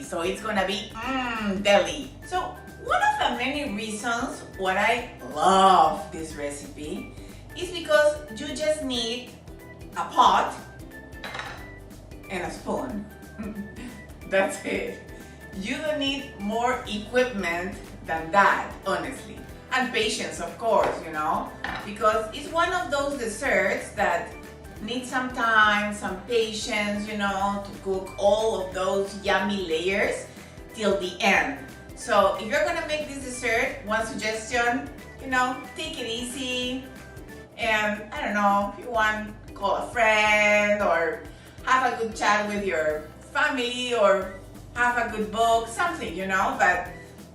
so it's gonna be deli. So one of the many reasons why I love this recipe is because you just need a pot and a spoon. That's it. You don't need more equipment than that, honestly. And patience, of course, you know, because it's one of those desserts that need some time, some patience, you know, to cook all of those yummy layers till the end. So if you're gonna make this dessert, one suggestion, you know, take it easy. And I don't know, if you want, call a friend or have a good chat with your family or have a good book, something, you know, but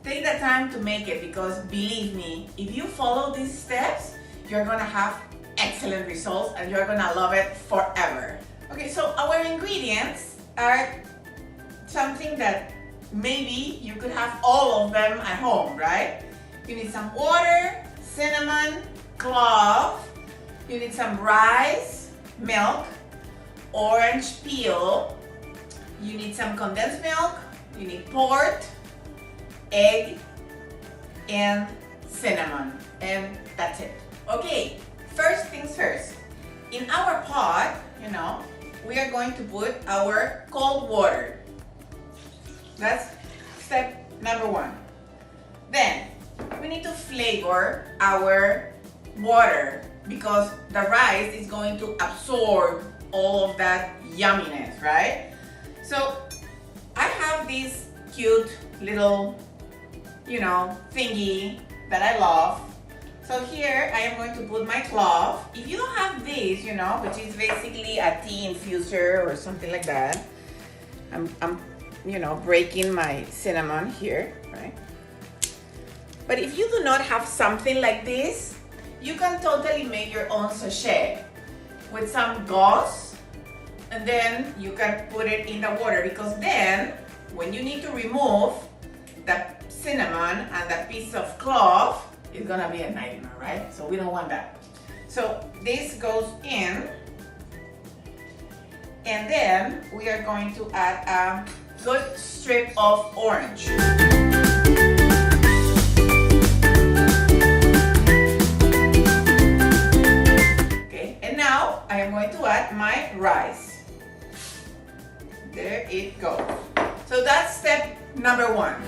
take the time to make it, because believe me, if you follow these steps, you're gonna have excellent results and you're gonna love it forever. Okay, so our ingredients are something that maybe you could have all of them at home, right? You need some water, cinnamon, clove, you need some rice, milk, orange peel, you need some condensed milk, you need port, egg, and cinnamon, and that's it. Okay, first things first. In our pot, you know, we are going to put our cold water. That's step number one. Then, we need to flavor our water because the rice is going to absorb all of that yumminess, right? So, I have this cute little, you know, thingy that I love. So here I am going to put my clove. If you don't have this, you know, which is basically a tea infuser or something like that, I'm you know, breaking my cinnamon here, right? But if you do not have something like this, you can totally make your own sachet with some gauze, and then you can put it in the water, because then when you need to remove the cinnamon and the piece of clove, it's gonna be a nightmare, right? So we don't want that. So this goes in, and then we are going to add a good strip of orange. Okay, and now I am going to add my rice. There it goes. So that's step number one.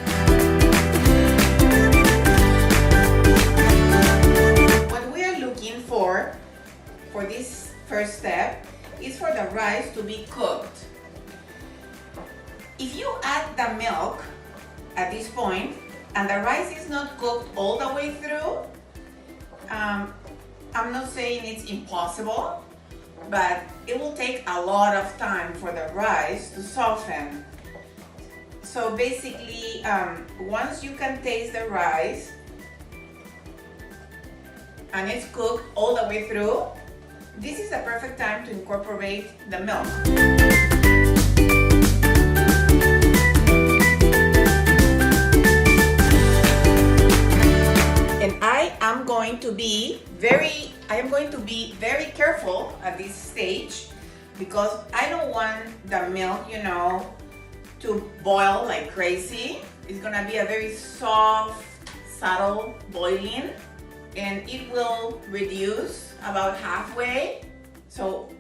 What we are looking for this first step is for the rice to be cooked. If you add the milk at this point and the rice is not cooked all the way through, I'm not saying it's impossible, but it will take a lot of time for the rice to soften. So basically, once you can taste the rice and it's cooked all the way through, this is the perfect time to incorporate the milk. And I am going to be very careful at this stage, because I don't want the milk, you know, to boil like crazy. It's gonna be a very soft, subtle boiling, and it will reduce about halfway. So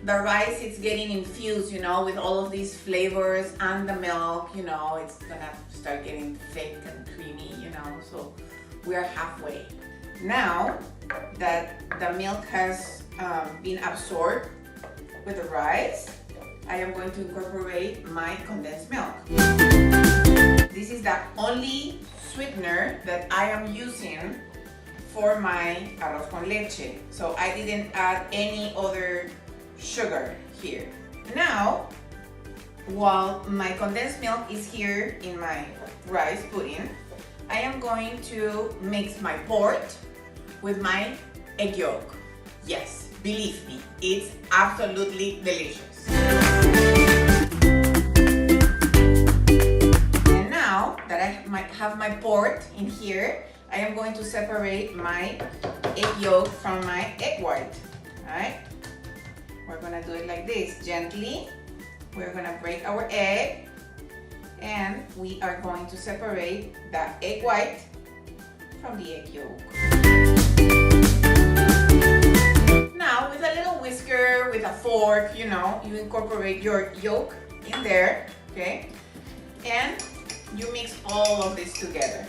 the rice is getting infused, you know, with all of these flavors and the milk, you know, it's gonna start getting thick and creamy, you know, so we are halfway. Now that the milk has been absorbed with the rice, I am going to incorporate my condensed milk. This is the only sweetener that I am using for my arroz con leche. So I didn't add any other sugar here. Now, while my condensed milk is here in my rice pudding, I am going to mix my port with my egg yolk. Yes, believe me, it's absolutely delicious. And now that I might have my port in here, I am going to separate my egg yolk from my egg white. Alright? We're gonna do it like this, gently. We're gonna break our egg, And we are going to separate the egg white from the egg yolk. Now, with a little whisker, with a fork, you incorporate your yolk in there, okay? And you mix all of this together.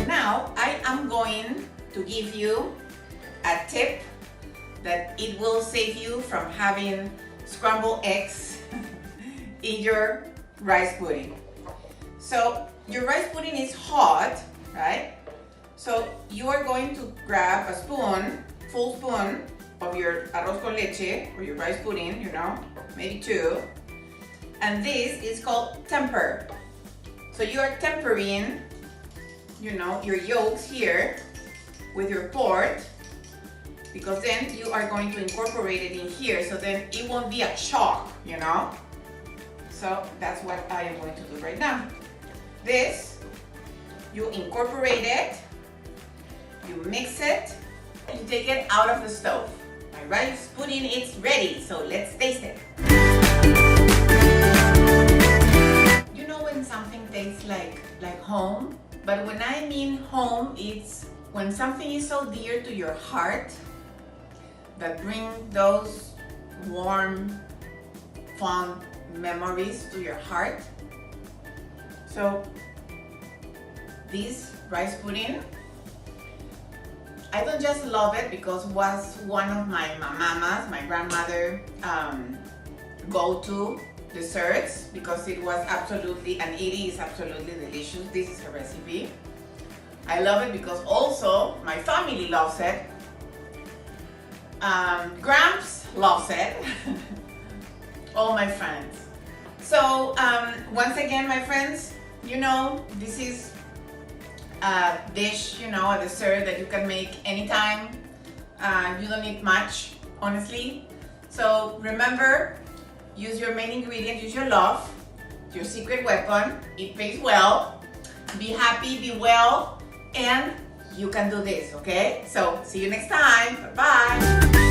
Now, I am going to give you a tip that it will save you from having scrambled eggs in your rice pudding. So your rice pudding is hot, right? So you are going to grab a spoon, full spoon of your arroz con leche or your rice pudding, maybe 2. And this is called temper. So you are tempering, your yolks here with your port, because then you are going to incorporate it in here, so then it won't be a shock, So that's what I am going to do right now. This, you incorporate it, you mix it, and you take it out of the stove. My rice pudding is ready, so let's taste it. You know when something tastes like home? But when I mean home, it's when something is so dear to your heart that bring those warm, fond memories to your heart. So this rice pudding, I don't just love it because it was one of my grandmother go-to desserts, because it was absolutely, and it is absolutely delicious. This is her recipe. I love it because also my family loves it. Gramps loves it. All my friends. So once again, my friends, this is a dish, a dessert that you can make anytime. You don't need much, honestly. So remember, use your main ingredient, use your love, your secret weapon. It pays well. Be happy, be well, and you can do this, okay? So see you next time. Bye-bye.